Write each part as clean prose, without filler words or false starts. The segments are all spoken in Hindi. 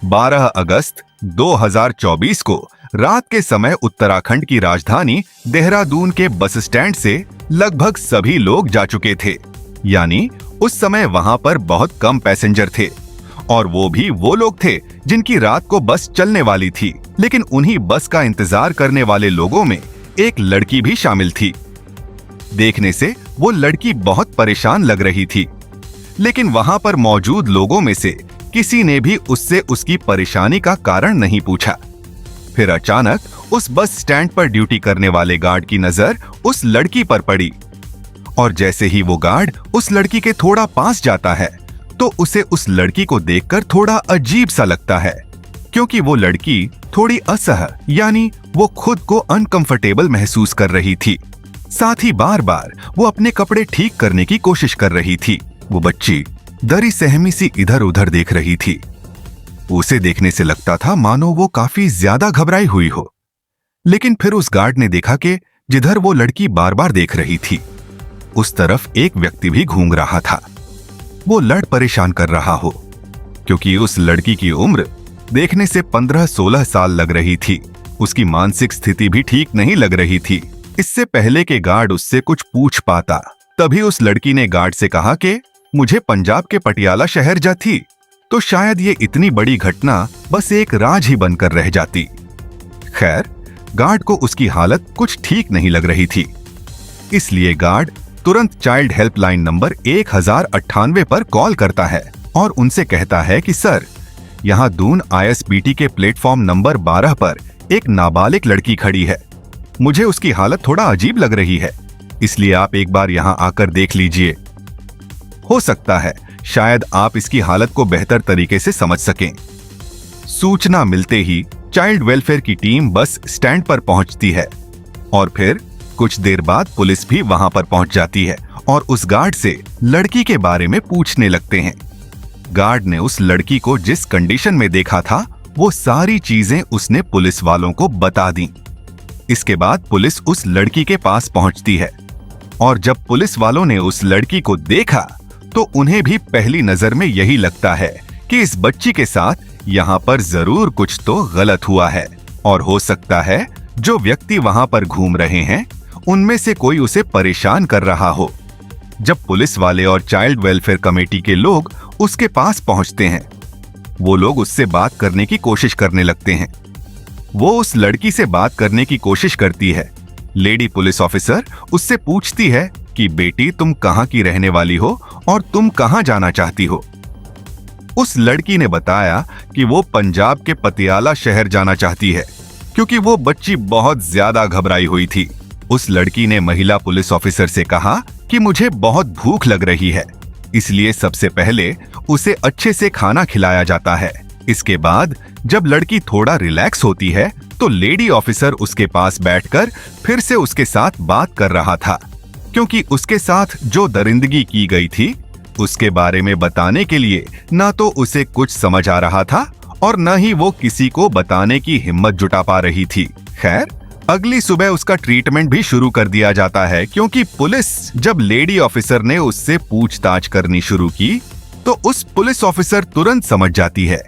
12 अगस्त 2024 को रात के समय उत्तराखंड की राजधानी देहरादून के बस स्टैंड से लगभग सभी लोग जा चुके थे। यानी उस समय वहां पर बहुत कम पैसेंजर थे और वो भी वो लोग थे जिनकी रात को बस चलने वाली थी। लेकिन उन्हीं बस का इंतजार करने वाले लोगों में एक लड़की भी शामिल थी। देखने से वो लड़की बहुत परेशान लग रही थी, लेकिन वहां पर मौजूद लोगों में से किसी ने भी उससे उसकी परेशानी का कारण नहीं पूछा। फिर अचानक उस बस स्टैंड पर ड्यूटी करने वाले गार्ड की नजर उस लड़की पर पड़ी और जैसे ही वो गार्ड उस लड़की के थोड़ा पास जाता है तो उसे उस लड़की को देखकर थोड़ा अजीब सा लगता है, क्योंकि वो लड़की थोड़ी असहज यानी वो खुद को अनकंफर्टेबल महसूस कर रही थी। साथ ही बार बार वो अपने कपड़े ठीक करने की कोशिश कर रही थी। वो बच्ची दरी सहमी सी इधर उधर देख रही थी। उसे देखने से लगता था मानो वो काफी ज्यादा घबराई हुई हो। लेकिन फिर उस गार्ड ने देखा कि जिधर वो लड़की बार बार देख रही थी उस तरफ एक व्यक्ति भी घूम रहा था। वो लड़ परेशान कर रहा हो, क्योंकि उस लड़की की उम्र देखने से 15-16 साल लग रही थी। उसकी मानसिक स्थिति भी ठीक नहीं लग रही थी। इससे पहले के गार्ड उससे कुछ पूछ पाता, तभी उस लड़की ने गार्ड से कहा कि मुझे पंजाब के पटियाला शहर जा थी, तो शायद ये इतनी बड़ी घटना बस एक राज ही बनकर रह जाती। खैर, गार्ड को उसकी हालत कुछ ठीक नहीं लग रही थी, इसलिए गार्ड तुरंत चाइल्ड हेल्पलाइन नंबर 1098 पर कॉल करता है और उनसे कहता है कि सर, यहाँ दून ISBT के प्लेटफॉर्म नंबर 12 पर एक नाबालिग लड़की खड़ी है। मुझे उसकी हालत थोड़ा अजीब लग रही है, इसलिए आप एक बार यहाँ आकर देख लीजिए। हो सकता है शायद आप इसकी हालत को बेहतर तरीके से समझ सकें। सूचना मिलते ही चाइल्ड वेलफेयर की टीम बस स्टैंड पर पहुंचती है और फिर कुछ देर बाद पुलिस भी वहां पर पहुंच जाती है और उस गार्ड से लड़की के बारे में पूछने लगते हैं। गार्ड ने उस लड़की को जिस कंडीशन में देखा था वो सारी चीजें उसने पुलिस वालों को बता दी। इसके बाद पुलिस उस लड़की के पास पहुंचती है और जब पुलिस वालों ने उस लड़की को देखा तो उन्हें भी पहली नजर में यही लगता है कि इस बच्ची के साथ यहाँ पर जरूर कुछ तो गलत हुआ है और हो सकता है जो व्यक्ति वहां पर घूम रहे हैं उनमें से कोई उसे परेशान कर रहा हो। जब पुलिस वाले और चाइल्ड वेलफेयर कमेटी के लोग उसके पास पहुंचते हैं, वो लोग उससे बात करने की कोशिश करने लगते हैं। वो उस लड़की से बात करने की कोशिश करती है। लेडी पुलिस ऑफिसर उससे पूछती है कि बेटी, तुम कहाँ की रहने वाली हो और तुम कहाँ जाना चाहती हो। उस लड़की ने बताया कि वो पंजाब के पटियाला शहर जाना चाहती है, क्योंकि वो बच्ची बहुत ज्यादा घबराई हुई थी। उस लड़की ने महिला पुलिस ऑफिसर से कहा कि मुझे बहुत भूख लग रही है, इसलिए सबसे पहले उसे अच्छे से खाना खिलाया जाता है। इसके बाद जब लड़की थोड़ा रिलैक्स होती है तो लेडी ऑफिसर उसके पास बैठकर फिर से उसके साथ बात कर रहा था, क्योंकि उसके साथ जो दरिंदगी की गई थी उसके बारे में बताने के लिए ना तो उसे कुछ समझ आ रहा था और न ही वो किसी को बताने की हिम्मत जुटा पा रही थी। खैर, अगली सुबह उसका ट्रीटमेंट भी शुरू कर दिया जाता है, क्योंकि पुलिस जब लेडी ऑफिसर ने उससे पूछताछ करनी शुरू की तो उस पुलिस ऑफिसर तुरंत समझ जाती है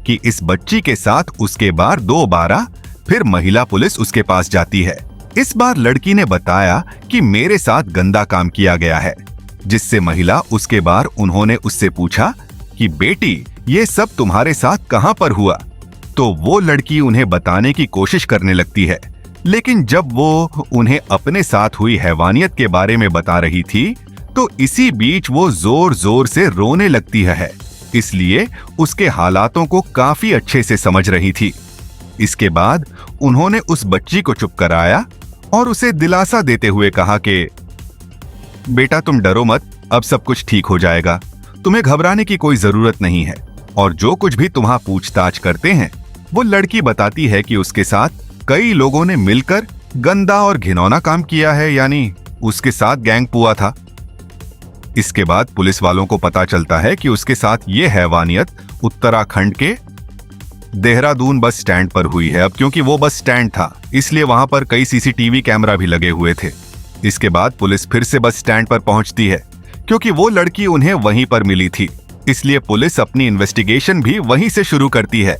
कि इस बच्ची के साथ उसके बाद दोबारा फिर महिला पुलिस उसके पास जाती है। इस बार लड़की ने बताया कि मेरे साथ गंदा काम किया गया है, जिससे महिला उसके बाद उन्होंने उससे पूछा कि बेटी, ये सब तुम्हारे साथ कहां पर हुआ। तो वो लड़की उन्हें बताने की कोशिश करने लगती है, लेकिन जब वो उन्हें अपने साथ हुई हैवानियत के बारे में बता रही थी तो इसी बीच वो जोर जोर से रोने लगती है, इसलिए उसके हालातों को काफी अच्छे से समझ रही थी। इसके बाद उन्होंने उस बच्ची को चुप कराया और उसे दिलासा देते हुए कहा कि बेटा, तुम डरो मत, अब सब कुछ ठीक हो जाएगा, तुम्हें घबराने की कोई जरूरत नहीं है। और जो कुछ भी तुम्हारा पूछताछ करते हैं वो लड़की बताती है कि उसके साथ कई लोगों ने मिलकर गंदा और घिनौना काम किया है, यानी उसके साथ गैंग हुआ था। इसके बाद पुलिस वालों को पता चलता है कि उसके साथ ये हैवानियत उत्तराखंड के देहरादून बस स्टैंड पर हुई है। अब क्योंकि वो बस स्टैंड था इसलिए वहां पर कई CCTV कैमरा भी लगे हुए थे। इसके बाद पुलिस फिर से बस स्टैंड पर पहुंचती है, क्योंकि वो लड़की उन्हें वहीं पर मिली थी, इसलिए पुलिस अपनी इन्वेस्टिगेशन भी वहीं से शुरू करती है।